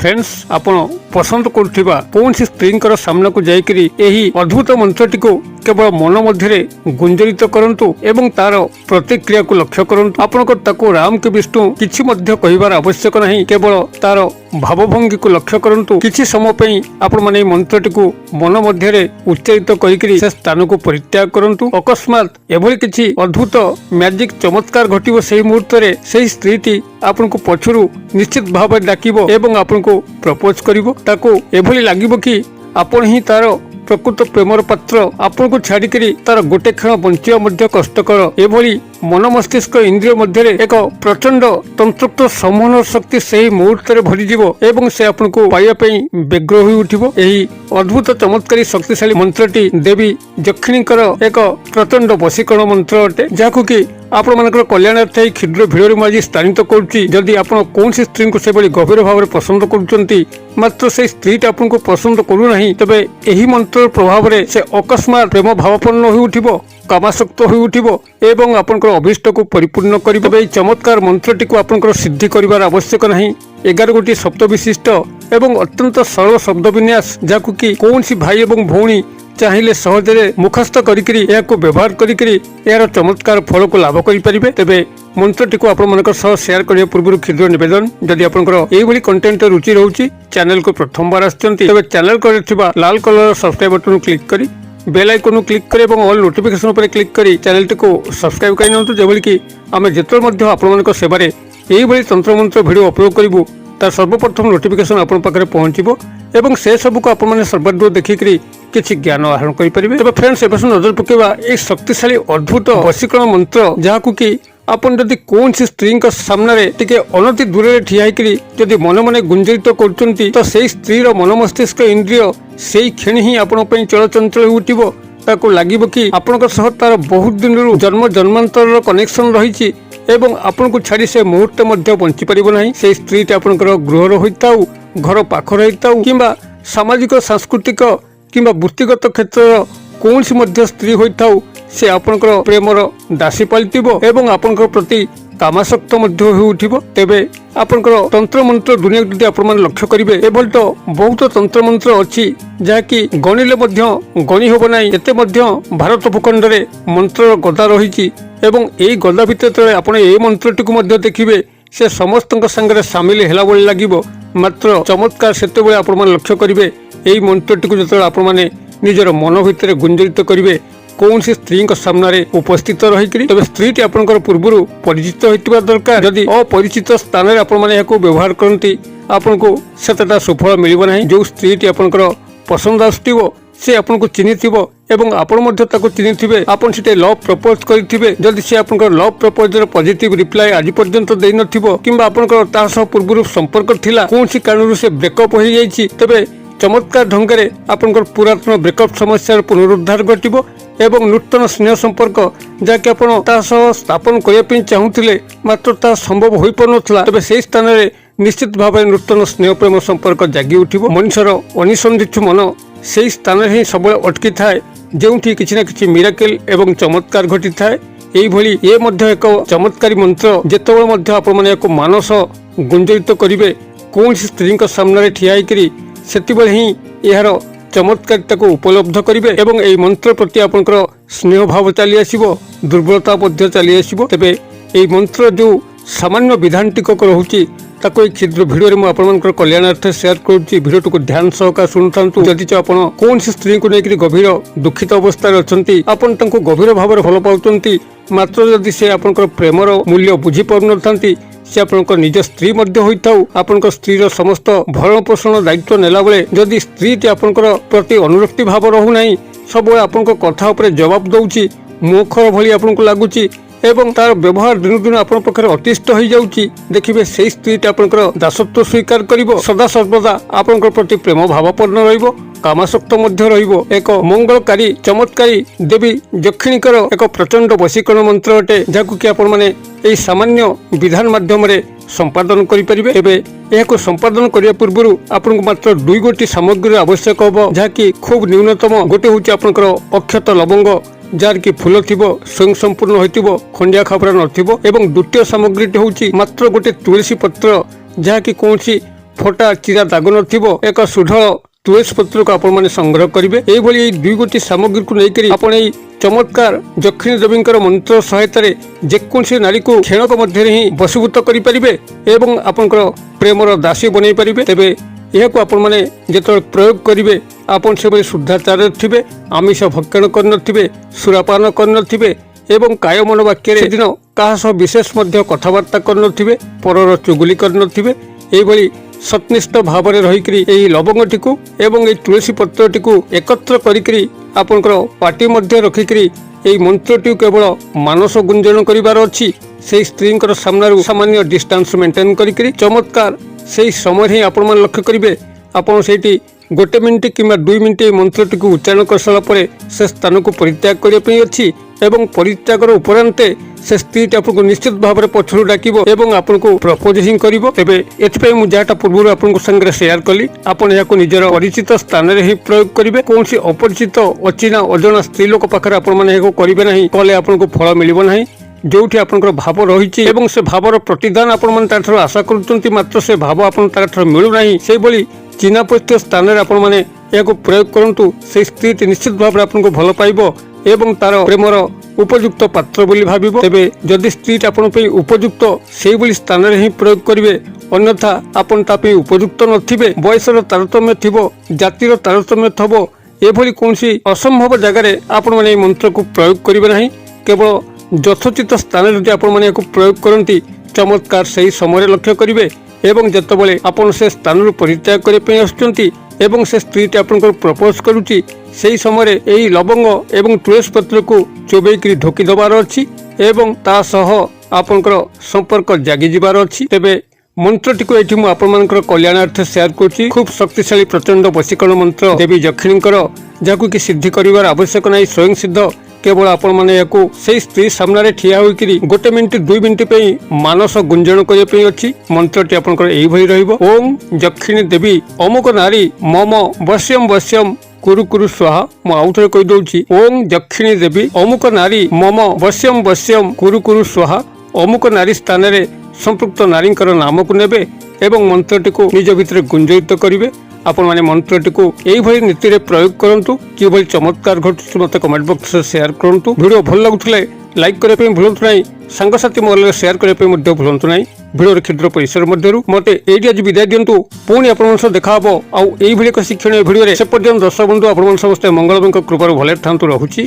Friends आपण पसंद करुवा कौन सी स्त्री सामना को जाइकरी एही अद्भुत मंत्रटी को केवल मन मध्य गुंजरित करंतु एवं तार प्रतिक्रिया को लक्ष्य करंतु आपनको ताको राम के विष्णु किछि मध्य कहिबार आवश्यक नहीं केवल तार भावभंगी को लक्ष्य करंतु किछि समय पई आपण माने मंत्रटी को मन मध्य उच्चारित करिकरी से स्थान को परित्याग करंतु अकस्मात एभली किछि अद्भुत मैजिक चमत्कार घटिबो सेही मुहूर्त रे सेही स्त्रीटी आपनको पछरु निश्चित भाव डाकिबो एवं आपनको प्रपोज करिवो ताको एभली लागिबो कि आपण ही तार प्रकृत प्रेमर पात्र आपन को छाड़िकी तार गोटे क्षण बंचिया मध्य कष्टकर एभली मन मस्तिष्क इंद्रिय मध्य एक प्रचंड तंत्रोक्त सम्मोहन शक्ति से मुहूर्त भरीज एवं से आपन को पाइबा व्यग्र हो उठिबो। एही अद्भुत चमत्कारी शक्तिशाली मंत्रटी देवी यक्षिणीकर एक प्रचंड वशीकरण मंत्र अटे जहां कि आपण मानकर कल्याणार्थ क्षुद्र भिडियो मुझे स्थानित करुच्ची। जदि आपण कौन स्त्री को से गभीर भाव में पसंद करुँच मात्र से स्त्री आपन को पसंद करूना तेबे एही मंत्र प्रभाव में से अकस्मात प्रेम भावपूर्ण हो उठिबो कामासक्त हो उठिबो एवं आपनकर अभिष्ट को परिपूर्ण करिबो। एई चमत्कार मंत्रटी को आपनकर सिद्धि करिवार आवश्यक नहीं। 11 गोटी शब्द विशिष्ट एवं अत्यंत सरल शब्द विन्यास जाकु कि कौन सी भाई एवं भौणी चाहिए सहजरे मुखस्थ करिकरी याको व्यवहार करिकरी यार चमत्कार फल को लाभ करि परिबे। तेबे मंत्रटी को आपण मानकर सह शेयर करिया पूर्व क्षुद्र निवेदन जदि आपनकर एई भली कंटेंट रुचि रहउची चैनल को प्रथम बार आछंती तेबे चैनल को थिबा लाल कलर सब्सक्राइब बटन क्लिक करी बेल आइकन क्लिक करी एवं ऑल नोटिफिकेशन पर क्लिक करी चैनल को सब्सक्राइब करि नंतु जेबली कि आमे जेतल मध्य आपण मानकर सेवारे एई भली तंत्र मंत्र वीडियो अपलोड करिवु तार सर्वप्रथम नोटिफिकेशन आपण पाखरे पहुंचीबो एवं से सब को आपण माने सर्वदूर देखिकरी किछि ज्ञान आहरण करि परिबे। तबे फ्रेंड्स एबे नजर पकेबा एक शक्तिशाली अद्भुत वशीकरण मंत्र जहाकु कि आपन जदि कौन सी स्त्री सामने रे टिके अनति दूर रे ठिया हेकरी जदि मन मन गुंजरित करचंती तो सेही स्त्री रो मन मस्तिष्क इंद्रिय सेही क्षण ही आपण पई चलचंचल उठिबो ताको लागिबो कि आपनक सह तार बहुत दिन रु जन्म जन्मांतर रो कनेक्शन रहिछि एवं आपन को छाड़ी से मुहूर्त मध्य बंची परिबो नाही। से स्त्री आपनकर गृह होइताउ घर पाख रहिताउ किंबा सामाजिक सांस्कृतिक किंबा वृत्तिगत क्षेत्र कौन सी मध्य स्त्री होइताउ से आपनकर प्रेमर दासी पलटिबो एवं आपनकर प्रति कामासक्त मध्य हो उठिबो। तेबे आपनकर तंत्र मंत्र दुनिया जदि आपण मन लक्ष्य करिवे एबल तो बहुत तंत्र मंत्र अछि जाकि गणिले मध्य गणि होबो नाही। एते मध्य भारत भूखंड रे मंत्र गदा रहिछि एवं एई गदा भितर आपण ए मंत्रटी को मध्य देखिबे से समस्तक संगे सामिल हेला बोली लागिबो। मात्र चमत्कार सेते बेले आपण मन लक्ष्य करिवे एई मंत्रटी को जतले आपण माने निजर मन भितर गुंजरित करिवे कौन सी स्त्री सामने उपस्थित रही तबे स्त्री आपनकर पूर्व परिचित होइतिबा दरकार। जदि अपरिचित स्थान रे आपण माने याको व्यवहार करंती आपनको सेतटा सुफल मिलिबो नाही। जो स्त्री आपनकर पसंद आस्तिबो से आपनको चिन्हिथिबो एवं आपण मध्ये ताको चिन्हिथिबे आपण सिटे लव प्रपोज करिथिबे। जदि से आपनकर लव प्रपोज रे पॉजिटिव रिप्लाई आज पर्यंत देइ नथिबो किंबा आपनकर ता सह पूर्व संपर्क थिला कौन सी कारणरू से ब्रेकअप होई जाईछि तबे चमत्कार ढंगरे आपनकर पुरातन ब्रेकअप समस्या पुनरुद्धार घटिबो एवं नूतन स्नेह संपर्क जहाँकि आपण ता सह स्थापन करने चाहूले मात्र ता संभव हो पारुनथला तबे से स्थान रे निश्चित भाव नूतन स्नेह प्रेम संपर्क जागी उठिबो। मनुष्यर अनिसंदिग्ध मन से स्थान ही सब अटकी थाए जोठी किछि ना किछि मिराकल एवं चमत्कार घटी थाए। एई भली ए मध्य एक चमत्कारी मंत्र जेतेबेले मध्य आपण माने एक मानस गुंजरित करिवे कौन स्त्री सामने रे ठिया हेकरी सेतिबेले ही यार चमत्कारिता को उपलब्ध करिवे एवं एई मंत्र प्रति आपनकर स्नेह भाव चली आसीबो दुर्बलता मध्य चली आसीबो। तेबे एई मंत्र जो सामान्य विधान टिकक रहुची ताको एक क्षुद्र वीडियो रे मु आपनकर कल्याणार्थ शेयर करूची। वीडियो को ध्यान सहकार सुनथांतु। जदि आपण कौन सी स्त्री को लेकर गभीर दुखित अवस्था रे अछंती आपण तांको गभीर भाव रे भल पाउचंती मात्र जदि से आपनकर प्रेमर मूल्य बुझी पारु नथांती से आपनकर निज स्त्री मध्य होइताउ आपनकर स्त्री रो समस्त भरण पोषण दायित्व नेला बेले जदि स्त्री आपनकर प्रति अनुरक्ति भाव रहू नाही सब आपनकर कथा ऊपर जवाब दउची मुखर भली आपनको लागुची एवं तार व्यवहार दिन दिन आपण पखरे अतिष्ठ हो जाउची देखिबे से स्त्री आपनकर दासत्व स्वीकार करिवो सदा सर्वदा आपनकर प्रति प्रेम भावपूर्ण रहिबो कामासक्त मध्य रहिबो। एक मंगलकारी चमत्कारी देवी यक्षिणीकर एक प्रचंड वशीकरण मंत्र अटे जाकु कि आपण माने एई सामान्य विधान माध्यम रे संपादन करि परिबे। एबे एहाको संपादन करिया पूर्व आपनको मात्र 2 गोटी सामग्री आवश्यक होबो जाकि खूब न्यूनतम गोटे होची आपनकर अक्षत लवंग जार की फूल थिबो स्वयं संपूर्ण होइतिबो खंडिया खापरा नथिबो एवं द्वितीय सामग्री होची मात्र गोटे तुलसी पत्र जहा कि कोनसी ଫଟା ଚିରା ଦାଗ ନଥିବ ଏକ ସୁଢଳ ତୁଳସୀ ପତ୍ରକୁ ଆପଣମାନେ ସଂଗ୍ରହ କରିବେ। ଏଇଭଳି ଏଇ 2 ଗୋଟି ସାମଗ୍ରୀକୁ ନେଇକରି ଆପଣ ଏଇ ଚମତ୍କାର ଯକ୍ଷିଣୀ ଦେବୀଙ୍କର ମନ୍ତ୍ର ସହାୟତାରେ ଯେକୌଣସି ନାରୀକୁ କ୍ଷଣକ ମଧ୍ୟରେ ହିଁ ବଶୀଭୂତ କରିପାରିବେ ଏବଂ ଆପଣଙ୍କର ପ୍ରେମର ଦାସୀ ବନେଇ ପାରିବେ। ତେବେ ଏହାକୁ ଆପଣମାନେ ଯେତେବେଳେ ପ୍ରୟୋଗ କରିବେ ଆପଣ ସେଭଳି ଶୁଦ୍ଧାଚାରରେ ଥିବେ, ଆମିଷ ଭକ୍ଷଣ କରିନଥିବେ, ସୁରାପାନ କରିନଥିବେ ଏବଂ କାୟ ମନୋବାକ୍ୟରେ ସେଦିନ କାହା ସହ ବିଶେଷ ମଧ୍ୟ କଥାବାର୍ତ୍ତା କରିନଥିବେ, ପରର ଚୁଗୁଲି କରିନଥିବେ। ଏଇଭଳି ସତ୍ନିଷ୍ଠ ଭାବରେ ରହିକରି ଏହି ଲବଙ୍ଗଟିକୁ ଏବଂ ଏହି ତୁଳସୀ ପତ୍ରଟିକୁ ଏକତ୍ର କରିକରି ଆପଣଙ୍କର ପାଟି ମଧ୍ୟ ରଖିକରି ଏହି ମନ୍ତ୍ରଟିକୁ କେବଳ ମାନସ ଗୁଞ୍ଜନ କରିବାର ଅଛି। ସେହି ସ୍ତ୍ରୀଙ୍କର ସାମ୍ନାରୁ ସାମାନ୍ୟ ଡିଷ୍ଟାନ୍ସ ମେଣ୍ଟେନ୍ କରିକରି ଚମତ୍କାର ସେହି ସମୟରେ ହିଁ ଆପଣମାନେ ଲକ୍ଷ୍ୟ କରିବେ ଆପଣ ସେଇଠି 1 ମିନିଟ୍ କିମ୍ବା 2 ମିନିଟ୍ ଏହି ମନ୍ତ୍ରଟିକୁ ଉଚ୍ଚାରଣ କରିସାରିଲା ପରେ ସେ ସ୍ଥାନକୁ ପରିତ୍ୟାଗ କରିବା ପାଇଁ ଅଛି ଏବଂ ପରିତ୍ୟାଗର ଉପରାନ୍ତେ ସେ ସ୍ତ୍ରୀଟି ଆପଣଙ୍କୁ ନିଶ୍ଚିତ ଭାବରେ ପଛରୁ ଡାକିବ ଏବଂ ଆପଣଙ୍କୁ ପ୍ରପୋଜ ହିଁ କରିବ। ତେବେ ଏଥିପାଇଁ ମୁଁ ଯାହାଟା ପୂର୍ବରୁ ଆପଣଙ୍କ ସାଙ୍ଗରେ ସେୟାର କଲି ଆପଣ ଏହାକୁ ନିଜର ପରିଚିତ ସ୍ଥାନରେ ହିଁ ପ୍ରୟୋଗ କରିବେ। କୌଣସି ଅପରିଚିତ ଅଚିହ୍ନା ଅଜଣା ସ୍ତ୍ରୀ ଲୋକ ପାଖରେ ଆପଣମାନେ ଏହାକୁ କରିବେ ନାହିଁ, କଲେ ଆପଣଙ୍କୁ ଫଳ ମିଳିବ ନାହିଁ। ଯୋଉଠି ଆପଣଙ୍କର ଭାବ ରହିଛି ଏବଂ ସେ ଭାବର ପ୍ରତିଦାନ ଆପଣମାନେ ତାଠାରୁ ଆଶା କରୁଛନ୍ତି ମାତ୍ର ସେ ଭାବ ଆପଣ ତାଠାରୁ ମିଳୁନାହିଁ, ସେଇଭଳି ଚିହ୍ନା ପରିଚିତ ସ୍ଥାନରେ ଆପଣମାନେ ଏହାକୁ ପ୍ରୟୋଗ କରନ୍ତୁ। ସେହି ସ୍ତ୍ରୀଟି ନିଶ୍ଚିତ ଭାବରେ ଆପଣଙ୍କୁ ଭଲ ପାଇବ ଏବଂ ତାର ପ୍ରେମର ଉପଯୁକ୍ତ ପାତ୍ର ବୋଲି ଭାବିବ। ତେବେ ଯଦି ସ୍ତ୍ରୀଟି ଆପଣଙ୍କ ପାଇଁ ଉପଯୁକ୍ତ ସେଇଭଳି ସ୍ଥାନରେ ହିଁ ପ୍ରୟୋଗ କରିବେ, ଅନ୍ୟଥା ଆପଣ ତା ପାଇଁ ଉପଯୁକ୍ତ ନଥିବେ, ବୟସର ତାରତମ୍ୟ ଥିବ, ଜାତିର ତାରତମ୍ୟ ଥିବ, ଏଭଳି କୌଣସି ଅସମ୍ଭବ ଜାଗାରେ ଆପଣମାନେ ଏହି ମନ୍ତ୍ରକୁ ପ୍ରୟୋଗ କରିବେ ନାହିଁ। କେବଳ ଯଥୋଚିତ ସ୍ଥାନରେ ଯଦି ଆପଣମାନେ ଏହାକୁ ପ୍ରୟୋଗ କରନ୍ତି ଚମତ୍କାର ସେହି ସମୟରେ ଲକ୍ଷ୍ୟ କରିବେ ଏବଂ ଯେତେବେଳେ ଆପଣ ସେ ସ୍ଥାନରୁ ପରିତ୍ୟାଗ କରିବା ପାଇଁ ଆସୁଛନ୍ତି ଏବଂ ସେ ସ୍ତ୍ରୀଟି ଆପଣଙ୍କର ପ୍ରପୋଜ କରୁଛି ସେହି ସମୟରେ ଏହି ଲବଙ୍ଗ ଏବଂ ତୁଳସୀ ପତ୍ରକୁ ଚୋବେଇକରି ଢୋକି ଦେବାର ଅଛି ଏବଂ ତା ସହ ଆପଣଙ୍କର ସମ୍ପର୍କ ଜାଗି ଯିବାର ଅଛି। ତେବେ ମନ୍ତ୍ରଟିକୁ ଏଠି ମୁଁ ଆପଣମାନଙ୍କର କଲ୍ୟାଣାର୍ଥେ ସେୟାର କରୁଛି। ଖୁବ୍ ଶକ୍ତିଶାଳୀ ପ୍ରଚଣ୍ଡ ବଶୀକରଣ ମନ୍ତ୍ର ଦେବୀ ଯକ୍ଷିଣୀଙ୍କର, ଯାହାକୁ କି ସିଦ୍ଧି କରିବାର ଆବଶ୍ୟକ ନାହିଁ, ସ୍ୱୟଂ ସିଦ୍ଧ। କେବଳ ଆପଣମାନେ ଏହାକୁ ସେହି ସ୍ତ୍ରୀ ସାମ୍ନାରେ ଠିଆ ହୋଇକରି 1 ମିନିଟ୍ 2 ମିନିଟ୍ ପାଇଁ ମାନସ ଗୁଞ୍ଜନ କରିବା ପାଇଁ ଅଛି। ମନ୍ତ୍ରଟି ଆପଣଙ୍କର ଏଇଭଳି ରହିବ। ଓಂ ଯକ୍ଷିଣୀ ଦେବୀ ଅମୁକ ନାରୀ ମମ ବଶ୍ୟମ ବଶ୍ୟମ କୁରୁ କୁରୁ ସ୍ୱାହା। ମୁଁ ଆଉଥରେ କହିଦଉଛି, ଓಂ ଯକ୍ଷିଣୀ ଦେବୀ ଅମୁକ ନାରୀ ମମ ବଶ୍ୟମ ବଶ୍ୟମ କୁରୁ କୁରୁ ସ୍ୱାହା। ଅମୁକ ନାରୀ ସ୍ଥାନରେ ସମ୍ପୃକ୍ତ ନାରୀଙ୍କର ନାମକୁ ନେବେ ଏବଂ ମନ୍ତ୍ରଟିକୁ ନିଜ ଭିତରେ ଗୁଞ୍ଜରିତ କରିବେ। ଆପଣମାନେ ମନ୍ତ୍ରଟିକୁ ଏଇଭଳି ନୀତିରେ ପ୍ରୟୋଗ କରନ୍ତୁ। କିଭଳି ଚମତ୍କାର ଘଟୁଛି ମୋତେ କମେଣ୍ଟ ବକ୍ସରେ ସେୟାର କରନ୍ତୁ। ଭିଡ଼ିଓ ଭଲ ଲାଗୁଥିଲେ ଲାଇକ୍ କରିବା ପାଇଁ ଭୁଲନ୍ତୁ ନାହିଁ, ସାଙ୍ଗସାଥି ମହଲରେ ସେୟାର କରିବା ପାଇଁ ମଧ୍ୟ ଭୁଲନ୍ତୁ ନାହିଁ। ଭିଡ଼ିଓର କ୍ଷୁଦ୍ର ପରିସର ମଧ୍ୟରୁ ମୋତେ ଏଇଠି ଆଜି ବିଦାୟ ଦିଅନ୍ତୁ। ପୁଣି ଆପଣଙ୍କ ସହ ଦେଖା ହେବ ଆଉ ଏଇଭଳି ଏକ ଶିକ୍ଷଣୀୟ ଭିଡ଼ିଓରେ। ସେ ପର୍ଯ୍ୟନ୍ତ ଦର୍ଶକ ବନ୍ଧୁ ଆପଣମାନେ ସମସ୍ତେ ମଙ୍ଗଳଙ୍କ କୃପାରୁ ଭଲରେ ଥାନ୍ତୁ। ରହୁଛି।